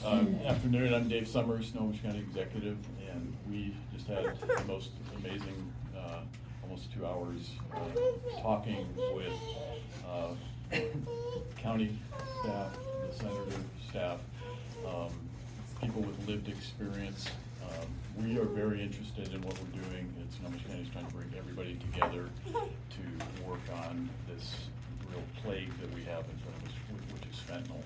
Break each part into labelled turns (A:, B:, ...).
A: Afternoon, I'm Dave Summers, Snohomish County Executive, and we just had the most amazing, almost 2 hours talking with county staff, the senator staff, people with lived experience. We are very interested in what we're doing. Snohomish County is trying to bring everybody together to work on this real plague that we have in front of us, which is fentanyl.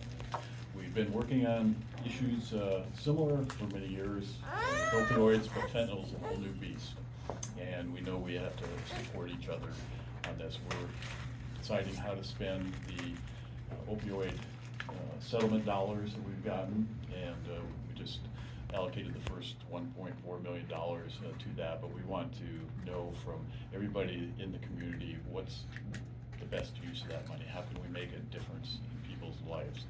A: We've been working on issues similar for many years, opioids, but fentanyl is a whole new beast. And we know we have to support each other on this. We're deciding how to spend the opioid settlement dollars that we've gotten, and we just allocated the first $1.4 million to that, but we want to know from everybody in the community what's the best use of that money. How can we make a difference in people's lives?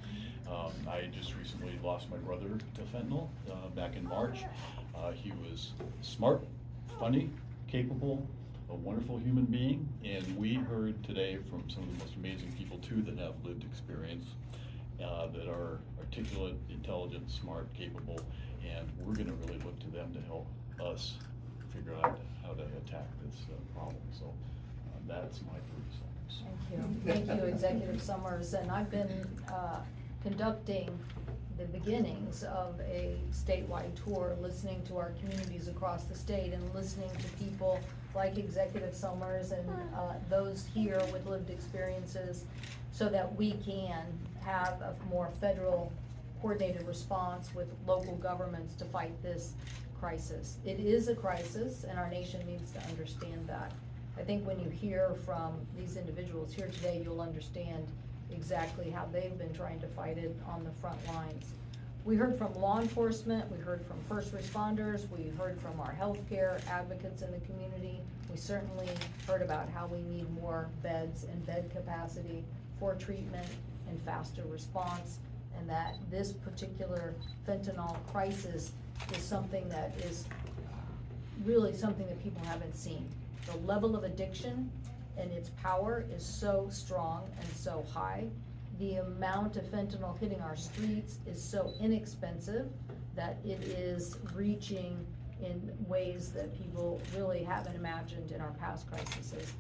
A: I just recently lost my brother to fentanyl back in March. He was smart, funny, capable, a wonderful human being, and we heard today from some of the most amazing people too that have lived experience, that are articulate, intelligent, smart, capable, and we're going to really look to them to help us figure out how to attack this problem. So that's my 30 seconds.
B: Thank you, Executive Summers. And I've been conducting the beginnings of a statewide tour, listening to our communities across the state and listening to people like Executive Summers and those here with lived experiences, so that we can have a more federal coordinated response with local governments to fight this crisis. It is a crisis, and our nation needs to understand that. I think when you hear from these individuals here today, you'll understand exactly how they've been trying to fight it on the front lines. We heard from law enforcement, we heard from first responders, we heard from our healthcare advocates in the community. We certainly heard about how we need more beds and bed capacity for treatment and faster response, and that this particular fentanyl crisis is something that is really something that people haven't seen. The level of addiction and its power is so strong and so high. The amount of fentanyl hitting our streets is so inexpensive that it is reaching in ways that people really haven't imagined in our past crises.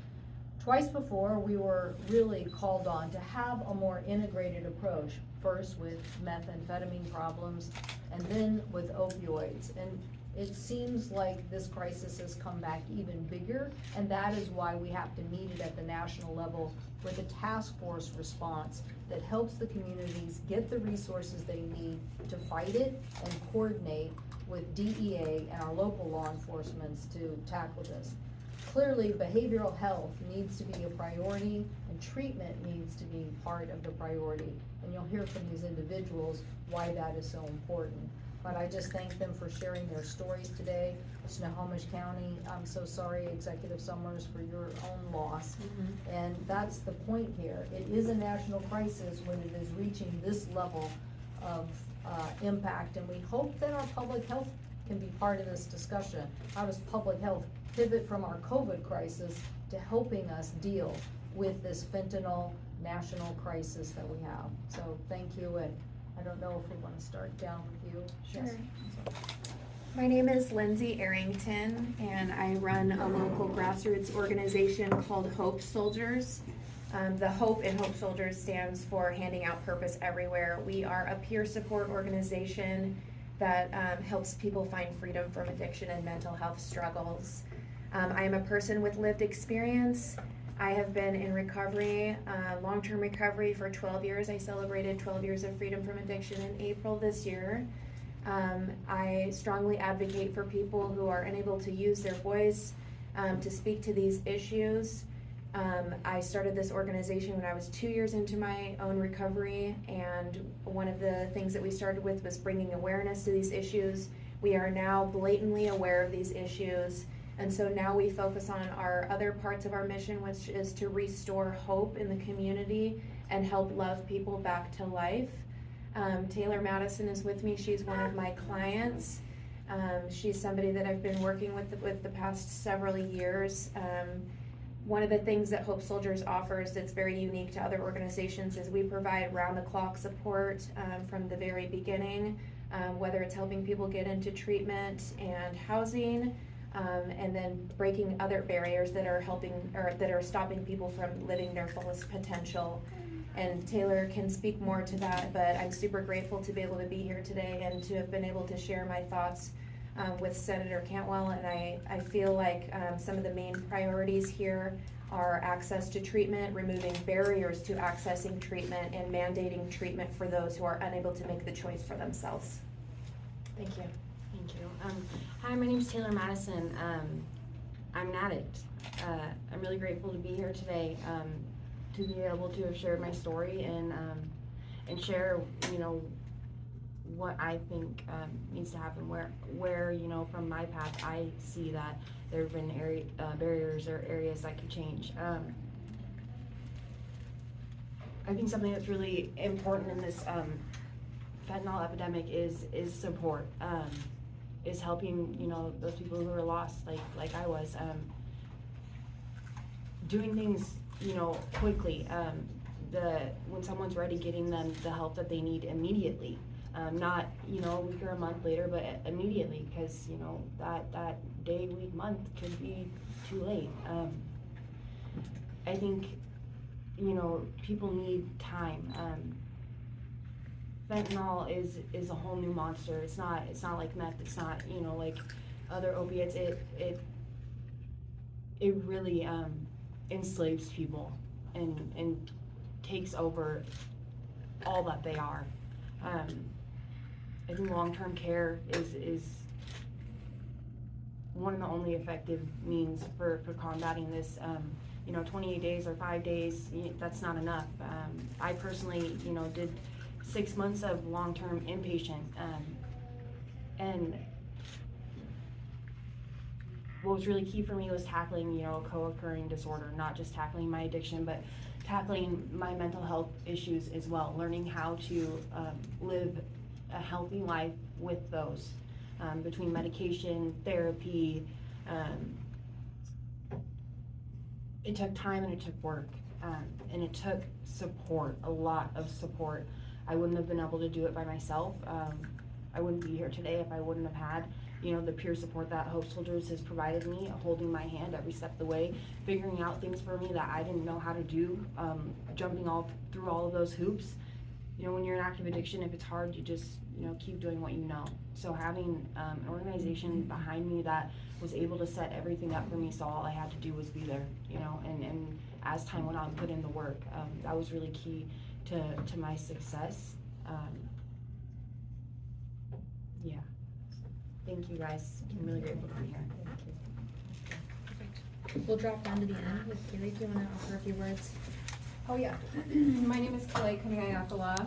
B: Twice before, we were really called on to have a more integrated approach, first with methamphetamine problems and then with opioids. And it seems like this crisis has come back even bigger, and that is why we have to meet it at the national level with a task force response that helps the communities get the resources they need to fight it and coordinate with DEA and our local law enforcement to tackle this. Clearly, behavioral health needs to be a priority, and treatment needs to be part of the priority. And you'll hear from these individuals why that is so important. But I just thank them for sharing their stories today. Snohomish County, I'm so sorry, Executive Summers, for your own loss. Mm-hmm. And that's the point here. It is a national crisis when it is reaching this level of impact, and we hope that our public health can be part of this discussion. How does public health pivot from our COVID crisis to helping us deal with this fentanyl national crisis that we have? So thank you, and I don't know if we want to start down with you.
C: Sure.
B: Yes.
C: My name is Lindsay Arrington, and I run a local grassroots organization called Hope Soldiers. The Hope in Hope Soldiers stands for Handing Out Purpose Everywhere. We are a peer support organization that helps people find freedom from addiction and mental health struggles. I am a person with lived experience. I have been in recovery, long-term recovery, for 12 years. I celebrated 12 years of freedom from addiction in April this year. I strongly advocate for people who are unable to use their voice to speak to these issues. I started this organization when I was 2 years into my own recovery, and one of the things that we started with was bringing awareness to these issues. We are now blatantly aware of these issues, and so now we focus on our other parts of our mission, which is to restore hope in the community and help love people back to life. Taylor Madison is with me. She's one of my clients. She's somebody that I've been working with the past several years. One of the things that Hope Soldiers offers that's very unique to other organizations is we provide round-the-clock support from the very beginning whether it's helping people get into treatment and housing, and then breaking other barriers that are helping, or that are stopping people from living their fullest potential. And Taylor can speak more to that, but I'm super grateful to be able to be here today and to have been able to share my thoughts with Senator Cantwell. And I feel like some of the main priorities here are access to treatment, removing barriers to accessing treatment, and mandating treatment for those who are unable to make the choice for themselves. Thank you.
D: Thank you. Hi, my name is Taylor Madison. I'm an addict. I'm really grateful to be here today, to be able to have shared my story and share, you know, what I think needs to happen. Where you know, from my path, I see that there have been barriers or areas that could change. I think something that's really important in this fentanyl epidemic is support. Is helping, you know, those people who are lost, like I was, doing things, you know, quickly. When someone's ready, getting them the help that they need immediately. Not, you know, a week or a month later, but immediately, because, you know, that day, week, month could be too late. I think, you know, people need time. Fentanyl is a whole new monster. It's not like meth. It's not, you know, like other opiates. It really enslaves people and takes over all that they are. I think long-term care is one of the only effective means for combating this. You know, 28 days or 5 days, that's not enough. I personally, you know, did 6 months of long-term inpatient, and what was really key for me was tackling, you know, a co-occurring disorder, not just tackling my addiction, but tackling my mental health issues as well, learning how to live a healthy life with those, between medication, therapy. It took time and it took work, and it took support, a lot of support. I wouldn't have been able to do it by myself. I wouldn't be here today if I wouldn't have had, you know, the peer support that Hope Soldiers has provided me, holding my hand every step of the way, figuring out things for me that I didn't know how to do, jumping through all of those hoops. You know, when you're in active addiction, if it's hard, you just, you know, keep doing what you know. So having an organization behind me that was able to set everything up for me, so all I had to do was be there, you know, and as time went on, put in the work. That was really key to my success. Yeah. Thank you guys. I'm really grateful to be here.
C: We'll drop down to the end with Kaylee. Do you want to offer a few words?
E: Oh yeah, my name is Kaylee Kaniayakala.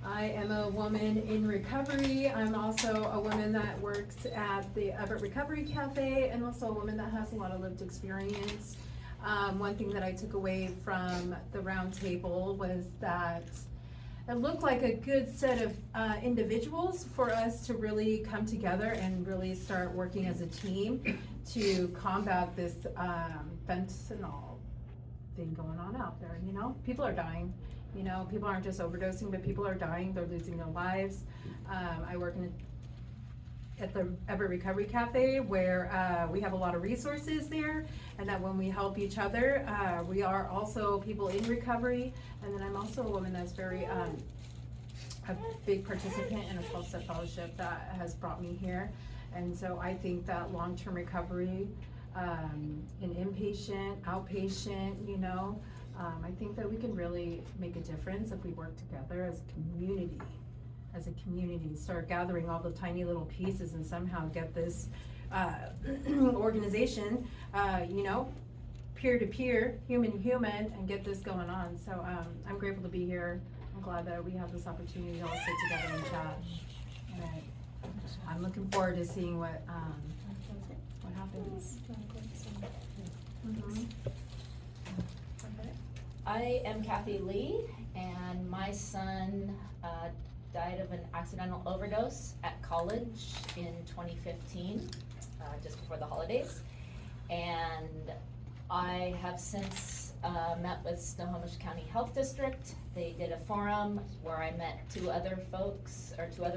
E: I am a woman in recovery. I'm also a woman that works at the Everett Recovery Cafe, and also a woman that has a lot of lived experience. One thing that I took away from the roundtable was that it looked like a good set of individuals for us to really come together and really start working as a team to combat this fentanyl thing going on out there. You know, people are dying. You know, people aren't just overdosing, but people are dying. They're losing their lives. I work at the Everett Recovery Cafe, where we have a lot of resources there, and that when we help each other, we are also people in recovery. And then I'm also a woman that's very a big participant in a 12-step fellowship that has brought me here. And so I think that long-term recovery, in inpatient, outpatient, you know, I think that we can really make a difference if we work together as a community, start gathering all the tiny little pieces and somehow get this organization, you know, peer-to-peer, human-to-human, and get this going on. So I'm grateful to be here. I'm glad that we have this opportunity to all sit together and chat. And I'm looking forward to seeing what happens. Mm-hmm.
F: I am Kathy Lee, and my son died of an accidental overdose at college in 2015, just before the holidays. And I have since met with Snohomish County Health District. They did a forum where I met two other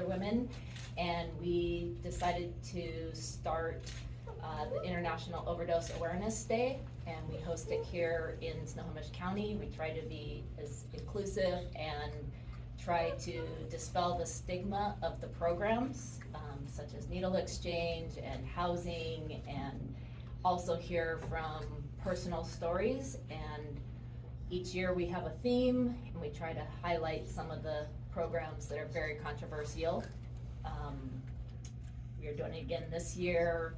F: women, and we decided to start the International Overdose Awareness Day, and we host it here in Snohomish County. We try to be as inclusive and try to dispel the stigma of the programs, such as needle exchange and housing, and also hear from personal stories. And each year we have a theme, and we try to highlight some of the programs that are very controversial. We are doing it again this year.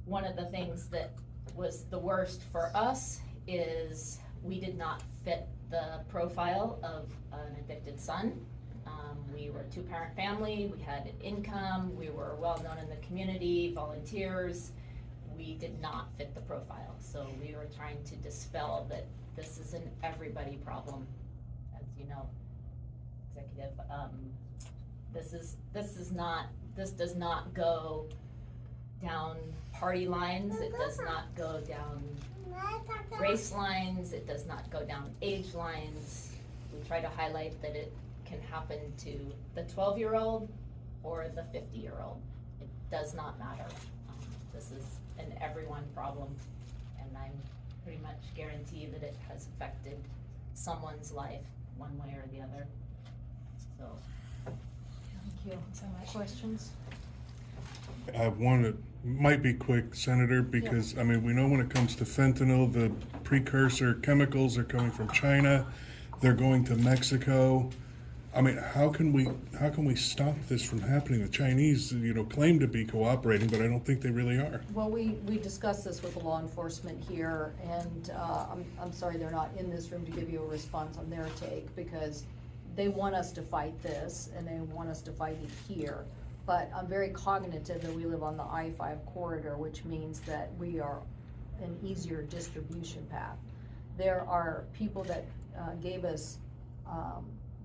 F: One of the things that was the worst for us is we did not fit the profile of an addicted son. We were a two-parent family, we had an income, we were well-known in the community, volunteers. We did not fit the profile, so we were trying to dispel that this is an everybody problem. As you know, executive, this does not go down party lines, it does not go down race lines, it does not go down age lines. We try to highlight that it can happen to the 12-year-old or the 50-year-old. It does not matter. This is an everyone problem, and I pretty much guarantee that it has affected someone's life one way or the other. So,
B: Thank you so much. Questions?
G: I have one that might be quick, Senator, because, I mean, we know when it comes to fentanyl, the precursor chemicals are coming from China, they're going to Mexico. I mean, how can we stop this from happening? The Chinese, claim to be cooperating, but I don't think they really are.
B: Well, we discussed this with the law enforcement here, and I'm sorry they're not in this room to give you a response on their take, because they want us to fight this, and they want us to fight it here. But I'm very cognitive that we live on the I-5 corridor, which means that we are an easier distribution path. There are people that gave us,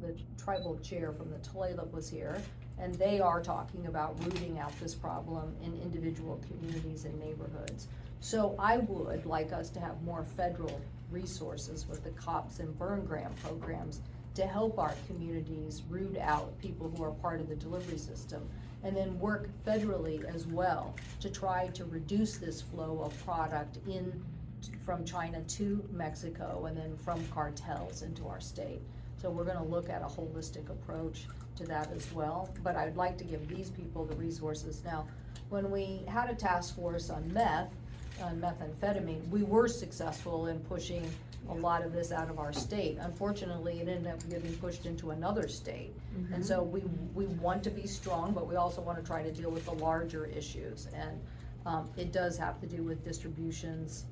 B: the tribal chair from the Tulalip was here, and they are talking about rooting out this problem in individual communities and neighborhoods. So I would like us to have more federal resources with the COPS and burn grant programs to help our communities root out people who are part of the delivery system, and then work federally as well to try to reduce this flow of product from China to Mexico, and then from cartels into our state. So we're gonna look at a holistic approach to that as well, but I'd like to give these people the resources. Now, when we had a task force on methamphetamine, we were successful in pushing a lot of this out of our state. Unfortunately, it ended up getting pushed into another state. And so we want to be strong, but we also want to try to deal with the larger issues. And it does have to do with distributions,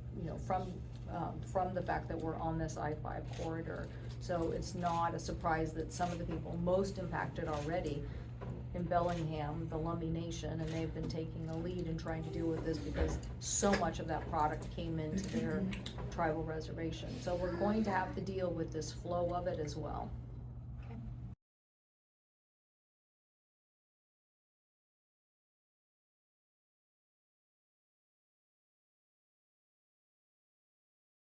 B: from the fact that we're on this I-5 corridor. So it's not a surprise that some of the people most impacted already in Bellingham, the Lumbee Nation, and they've been taking a lead in trying to deal with this because so much of that product came into their tribal reservation. So we're going to have to deal with this flow of it as well.